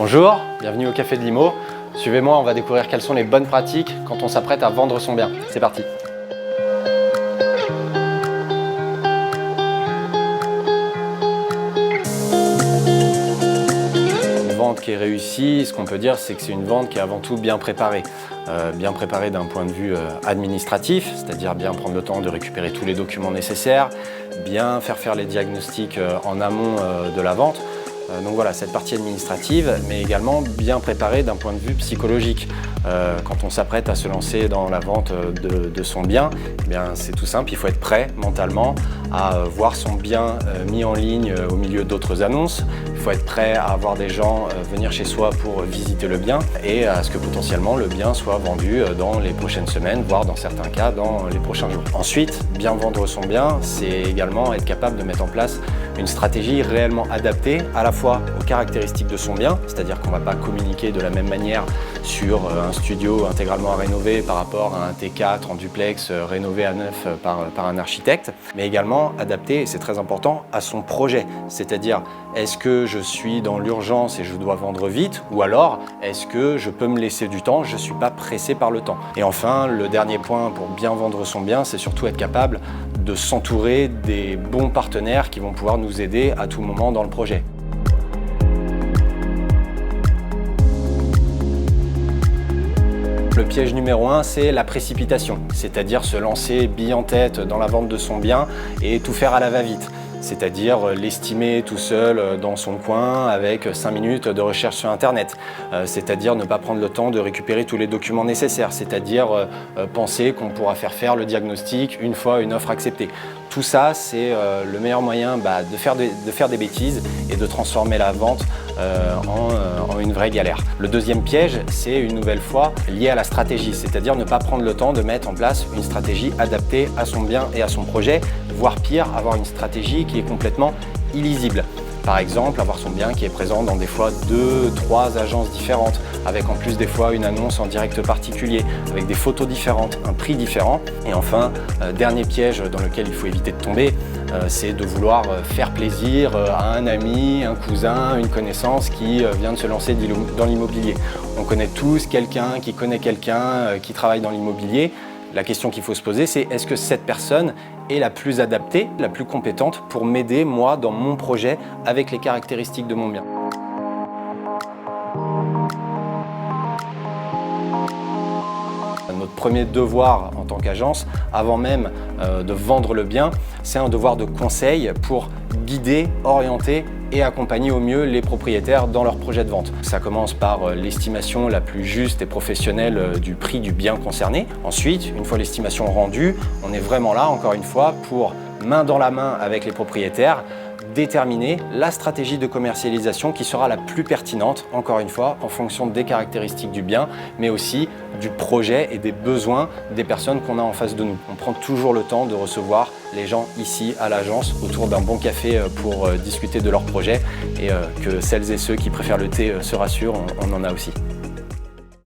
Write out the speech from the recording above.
Bonjour, bienvenue au Café de Limo. Suivez-moi, on va découvrir quelles sont les bonnes pratiques quand on s'apprête à vendre son bien. C'est parti. Une vente qui est réussie, ce qu'on peut dire, c'est que c'est une vente qui est avant tout bien préparée. Bien préparée d'un point de vue administratif, c'est-à-dire bien prendre le temps de récupérer tous les documents nécessaires, bien faire les diagnostics en amont de la vente. Donc voilà, cette partie administrative, mais également bien préparée d'un point de vue psychologique. Quand on s'apprête à se lancer dans la vente de son bien, c'est tout simple, il faut être prêt mentalement à voir son bien mis en ligne au milieu d'autres annonces. Il faut être prêt à avoir des gens venir chez soi pour visiter le bien et à ce que potentiellement le bien soit vendu dans les prochaines semaines, voire dans certains cas dans les prochains jours. Ensuite, bien vendre son bien, c'est également être capable de mettre en place une stratégie réellement adaptée à la fois aux caractéristiques de son bien, c'est-à-dire qu'on ne va pas communiquer de la même manière sur un studio intégralement à rénover par rapport à un T4 en duplex rénové à neuf par un architecte, mais également adapté, et c'est très important, à son projet. C'est-à-dire, est-ce que je suis dans l'urgence et je dois vendre vite, ou alors est-ce que je peux me laisser du temps, je ne suis pas pressé par le temps. Et enfin, le dernier point pour bien vendre son bien, c'est surtout être capable de s'entourer des bons partenaires qui vont pouvoir nous aider à tout moment dans le projet. Le piège numéro 1, c'est la précipitation, c'est-à-dire se lancer bille en tête dans la vente de son bien et tout faire à la va-vite. C'est-à-dire l'estimer tout seul dans son coin avec 5 minutes de recherche sur Internet. C'est-à-dire ne pas prendre le temps de récupérer tous les documents nécessaires. C'est-à-dire penser qu'on pourra faire le diagnostic une fois une offre acceptée. Tout ça, c'est le meilleur moyen de faire des bêtises et de transformer la vente en une vraie galère. Le deuxième piège, c'est une nouvelle fois lié à la stratégie, c'est-à-dire ne pas prendre le temps de mettre en place une stratégie adaptée à son bien et à son projet, voire pire, avoir une stratégie qui est complètement illisible. Par exemple, avoir son bien qui est présent dans des fois 2-3 agences différentes, avec en plus des fois une annonce en direct particulier, avec des photos différentes, un prix différent. Et enfin, dernier piège dans lequel il faut éviter de tomber, c'est de vouloir faire plaisir à un ami, un cousin, une connaissance qui vient de se lancer dans l'immobilier. On connaît tous quelqu'un qui connaît quelqu'un qui travaille dans l'immobilier. La question qu'il faut se poser, c'est est-ce que cette personne est la plus adaptée, la plus compétente pour m'aider, moi, dans mon projet avec les caractéristiques de mon bien. Notre premier devoir en tant qu'agence, avant même de vendre le bien, c'est un devoir de conseil pour guider, orienter et accompagner au mieux les propriétaires dans leur projet de vente. Ça commence par l'estimation la plus juste et professionnelle du prix du bien concerné. Ensuite, une fois l'estimation rendue, on est vraiment là, encore une fois, pour main dans la main avec les propriétaires, déterminer la stratégie de commercialisation qui sera la plus pertinente, encore une fois, en fonction des caractéristiques du bien, mais aussi du projet et des besoins des personnes qu'on a en face de nous. On prend toujours le temps de recevoir les gens ici à l'agence autour d'un bon café pour discuter de leur projet et que celles et ceux qui préfèrent le thé se rassurent, on en a aussi.